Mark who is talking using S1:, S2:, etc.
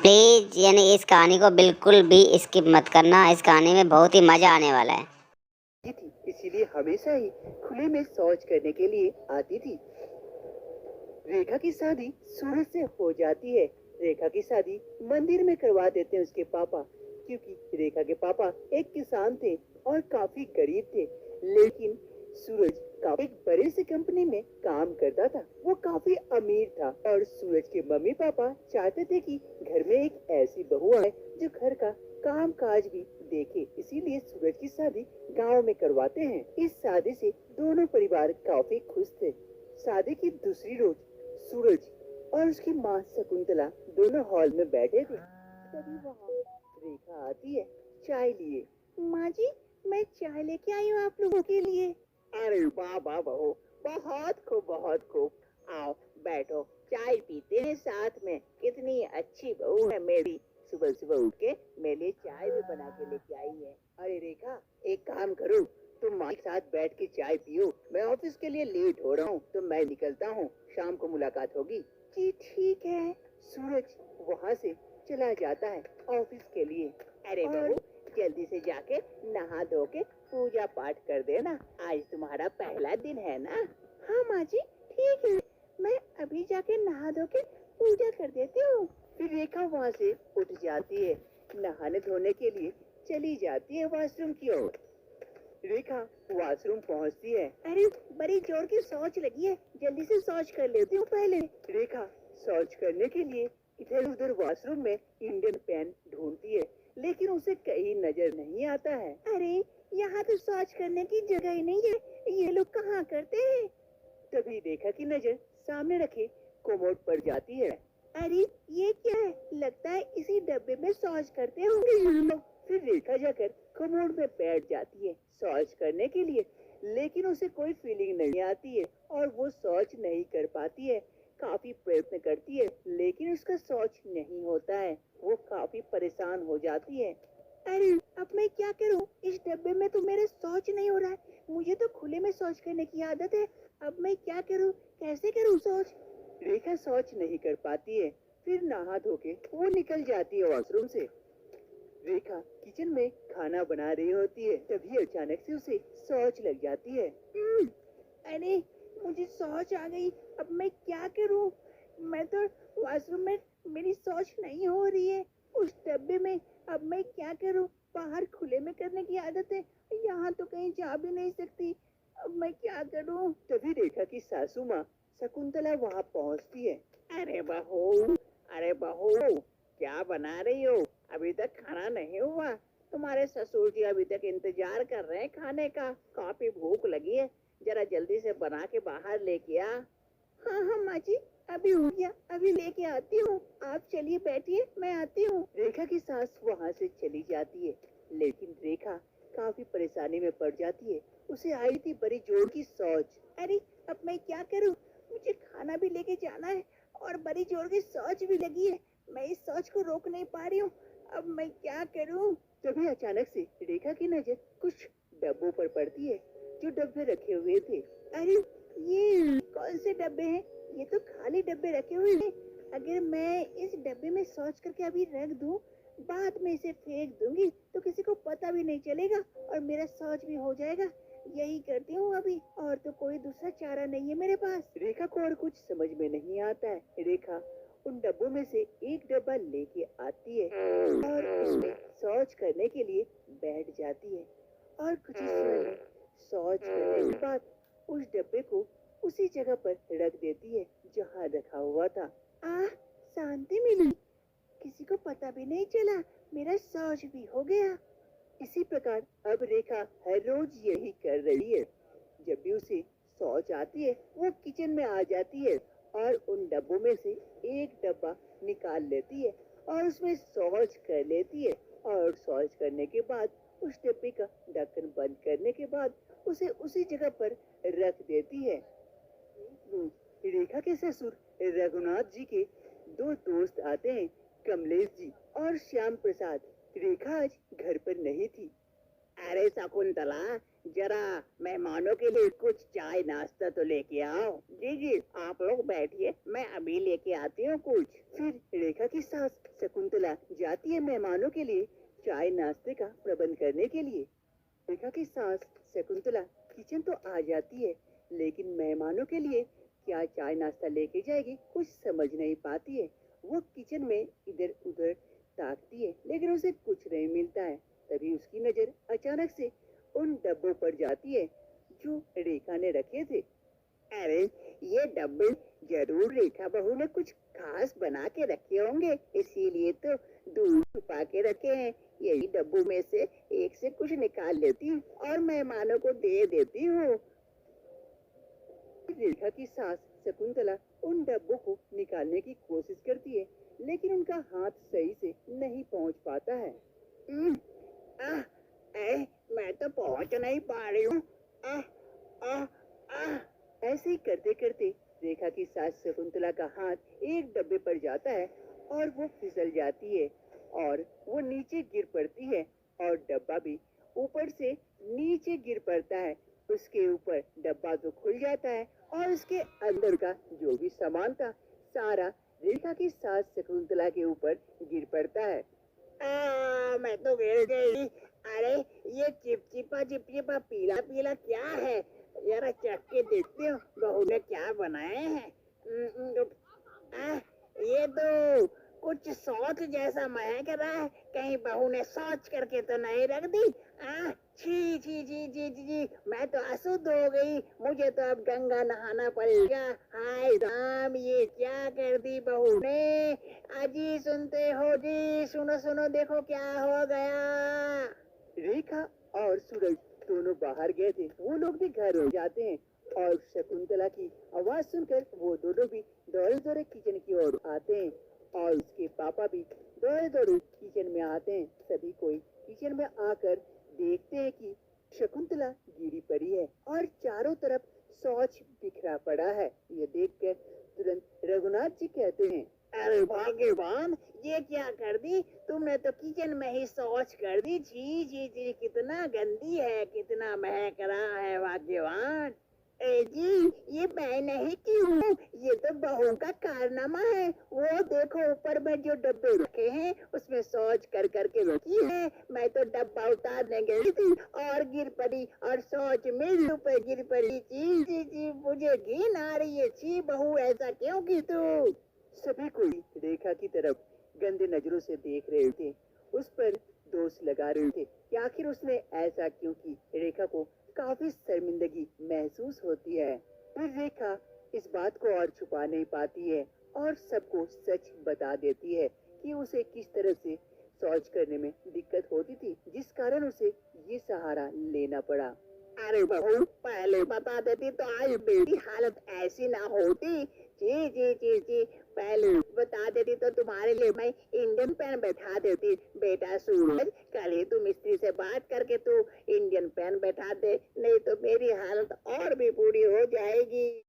S1: Please यानी इस कहानी को बिल्कुल भी स्किप मत करना। इस कहानी में बहुत ही मजा आने वाला है।
S2: थी, इसीलिए हमेशा ही खुले में शौच करने के लिए आती थी। रेखा की शादी सूरज से हो जाती है। रेखा की शादी मंदिर में करवा देते हैं उसके पापा, क्योंकि रेखा के पापा एक किसान थे और काफी गरीब थे। लेकिन सूरज काफी बड़े से कंपनी में काम करता था। वो काफी अमीर था और सूरज के मम्मी पापा चाहते थे कि घर में एक ऐसी बहू आए जो घर का काम काज भी देखे। इसीलिए सूरज की शादी गांव में करवाते हैं। इस शादी से दोनों परिवार काफी खुश थे। शादी की दूसरी रोज सूरज और उसकी माँ शकुंतला दोनों हॉल में बैठे थे। तभी वहाँ रेखा आती है चाय लिए। माँ जी, मैं चाय लेके आई हूँ आप लोगों के लिए। अरे वाह वाह बहू, बहुत खूब। आओ बैठो, चाय पीते हैं साथ में। कितनी अच्छी बहू है मेरी, सुबह सुबह उठ के मेरे लिए चाय भी बना के लेके आई है। अरे रेखा, एक काम करो, तुम माँ के साथ बैठ के चाय पियो। मैं ऑफिस के लिए लेट हो रहा हूँ तो मैं निकलता हूँ, शाम को मुलाकात होगी। जी ठीक है। सूरज वहाँ से चला जाता है ऑफिस के लिए। अरे बहू, जल्दी से जाके नहा धो के पूजा पाठ कर देना। आज तुम्हारा पहला दिन है ना। हाँ माँ जी, ठीक है, मैं अभी जाके नहा धो के पूजा कर देती हूँ। फिर रेखा वहाँ से उठ जाती है, नहाने धोने के लिए चली जाती है वॉशरूम की ओर। रेखा वॉशरूम पहुँचती है। अरे बड़ी जोर की शौच लगी है, जल्दी से शौच कर लेती हूँ पहले। रेखा शौच करने के लिए इधर उधर वॉशरूम में इंडियन पेन ढूंढती है, लेकिन उसे कहीं नजर नहीं आता है। अरे यहाँ तो शौच करने की जगह ही नहीं है, ये लोग कहाँ करते हैं। तभी रेखा की नजर सामने रखे कोमोड पर जाती है। अरे ये क्या है, लगता है इसी डब्बे में शौच करते होंगे हम लोग। फिर रेखा जाकर कोमोड में बैठ जाती है शौच करने के लिए, लेकिन उसे कोई फीलिंग नहीं आती है और वो शौच नहीं कर पाती है। काफी प्रयत्न करती है लेकिन उसका शौच नहीं होता है। वो काफी परेशान हो जाती है। अरे अब मैं क्या करूं, इस डब्बे में तो मेरे शौच नहीं हो रहा है। मुझे तो खुले में शौच करने की आदत है। अब मैं क्या करूं, कैसे करूं शौच। रेखा शौच नहीं कर पाती है। फिर नहा धो के वो निकल जाती है वॉशरूम से। रेखा किचन में खाना बना रही होती है, तभी अचानक से उसे शौच लग जाती है। अरे मुझे शौच आ गई, अब मैं क्या करूं। मैं तो वॉशरूम में, मेरी शौच नहीं हो रही है उस डब्बे में। अब मैं क्या करूं, बाहर खुले में करने की आदत है, यहाँ तो कहीं जा भी नहीं सकती। अब मैं क्या करूं। तभी रेखा की सासू माँ शकुंतला वहाँ पहुँचती है। अरे बहू, अरे बहू, क्या बना रही हो, अभी तक खाना नहीं हुआ। तुम्हारे ससुर जी अभी तक इंतजार कर रहे हैं खाने का, काफी भूख लगी है, जरा जल्दी से बना के बाहर लेके आ। हाँ हाँ माँ जी, अभी हो गया, अभी लेके आती हूँ। आप चलिए बैठिए, मैं आती हूँ। रेखा की सास वहाँ से चली जाती है, लेकिन रेखा काफी परेशानी में पड़ जाती है। उसे आई थी बड़ी जोर की सोच। अरे अब मैं क्या करूँ, मुझे खाना भी लेके जाना है और बड़ी जोर की सोच भी लगी है। मैं इस सोच को रोक नहीं पा रही हूँ, अब मैं क्या करूँ। तभी अचानक से रेखा की नजर कुछ डब्बों पर पड़ती है जो डब्बे रखे हुए थे। अरे ये कौन से डब्बे हैं, ये तो खाली डब्बे रखे हुए हैं। अगर मैं इस डब्बे में सोच करके अभी रख दूं, बाद में इसे फेंक दूंगी तो किसी को पता भी नहीं चलेगा और मेरा सोच भी हो जाएगा। यही करती हूँ अभी, और तो कोई दूसरा चारा नहीं है मेरे पास। रेखा को और कुछ समझ में नहीं आता है। रेखा उन डब्बों में से एक डब्बा लेके आती है और उसमें शौच करने के लिए बैठ जाती है और कुछ ही समय में शौच करने के बाद उस डब्बे को उसी जगह पर रख देती है जहाँ रखा हुआ था। शांति मिली, किसी को पता भी नहीं चला, मेरा शौच भी हो गया। इसी प्रकार अब रेखा हर रोज यही कर रही है। जब भी उसे शौच आती है वो किचन में आ जाती है और उन डब्बों में से एक डब्बा निकाल लेती है और उसमें शौच कर लेती है। और शौच करने के बाद उस डब्बे का ढक्कन बंद करने के बाद उसे उसी जगह पर रख देती है। रेखा के ससुर रघुनाथ जी के दो दोस्त आते हैं, कमलेश जी और श्याम प्रसाद। रेखा आज घर पर नहीं थी। अरे शकुंतला, जरा मेहमानों के लिए कुछ चाय नाश्ता तो लेके आओ। जी जी, आप लोग बैठिए, मैं अभी लेके आती हूँ कुछ। फिर रेखा की सास शकुंतला जाती है मेहमानों के लिए चाय नाश्ते का प्रबंध करने के लिए। रेखा की सास शकुंतला किचन तो आ जाती है, लेकिन मेहमानों के लिए क्या चाय नाश्ता लेके जाएगी कुछ समझ नहीं पाती है। वो किचन में इधर उधर ताकती है, लेकिन उसे कुछ नहीं मिलता है। तभी उसकी नजर अचानक से उन डब्बों पर जाती है जो रेखा ने रखे थे। अरे, ये डब्बे जरूर रेखा बहू ने कुछ खास बना के रखे होंगे, इसीलिए तो दूर छुपा के रखे हैं। यही डब्बों में से एक से कुछ निकाल लेती हूँ और मेहमानों को दे देती हूँ। रेखा की सास शकुंतला उन डब्बों को निकालने की कोशिश करती है, लेकिन उनका हाथ सही से नहीं पहुंच पाता है। "उम, आह, मैं तो पहुंच नहीं पा रही हूँ। आह, आह, आह।" ऐसे ही करते करते रेखा की सास शकुंतला का हाथ एक डब्बे पर जाता है और वो फिसल जाती है और वो नीचे गिर पड़ती है और डब्बा भी ऊपर से नीचे गिर पड़ता है। उसके ऊपर डब्बा तो खुल जाता है और उसके अंदर का जो भी सामान था सारा रेखा की सास शकुंतला के ऊपर गिर पड़ता है। मैं तो गिर गई। अरे, ये चिपचिपा चिपचिपा पीला पीला क्या है? जरा चख के देखती हूँ बहू ने क्या बनाए हैं। आह, ये तो कुछ सौंठ जैसा महक रहा है। कहीं बहू ने शौच करके तो नहीं रख दी? आह, छी छी छी छी छी छी, मैं तो अशुद्ध हो गई। मुझे तो अब गंगा नहाना पड़ेगा। हाय राम, ये क्या कर दी बहू ने? अजी सुनते हो जी? सुनो सुनो, देखो क्या हो गया। रेखा और सूरज दोनों बाहर गए थे, वो लोग भी घर हो जाते हैं और शकुंतला की आवाज सुनकर वो दोनों भी दौड़े दौड़े किचन की ओर आते हैं और उसके पापा भी दौड़े दौड़े किचन में आते हैं। सभी कोई किचन में आकर देखते हैं कि शकुंतला गिरी पड़ी है और चारों तरफ शौच बिखरा पड़ा है। ये देखकर तुरंत रघुनाथ जी कहते हैं, अरे भाग्यवान, ये क्या कर दी तुमने? तो किचन में ही शौच कर दी। जी जी जी, कितना गंदी है, कितना महक रहा है भाग्यवान। ए जी, ये मैं नहीं की हूँ, ये तो बहू का कारनामा है। वो देखो ऊपर में जो डब्बे रखे हैं उसमें शौच कर करके रखी है। मैं तो डब्बा उतारने गई थी और गिर पड़ी और शौच मेरे ऊपर गिर पड़ी। जी जी जी, मुझे घिन आ रही है। छी बहू, ऐसा क्यों की तू? सभी कोई रेखा की तरफ गंदे नजरों से देख रहे थे, उस पर दोष लगा रहे थे कि आखिर उसने ऐसा क्यों की। रेखा को काफी शर्मिंदगी महसूस होती है। फिर रेखा इस बात को और छुपा नहीं पाती है और सबको सच बता देती है कि उसे किस तरह से शौच करने में दिक्कत होती थी, जिस कारण उसे ये सहारा लेना पड़ा। अरे बहू, पहले बता देती तो आज मेरी हालत ऐसी ना होती। जी जी जी जी, पहले बता देती तो तुम्हारे लिए मैं इंडियन पेन बैठा देती। बेटा सूरज, कल ही तू मिस्त्री से बात करके तू इंडियन पेन बैठा दे, नहीं तो मेरी हालत और भी बुरी हो जाएगी।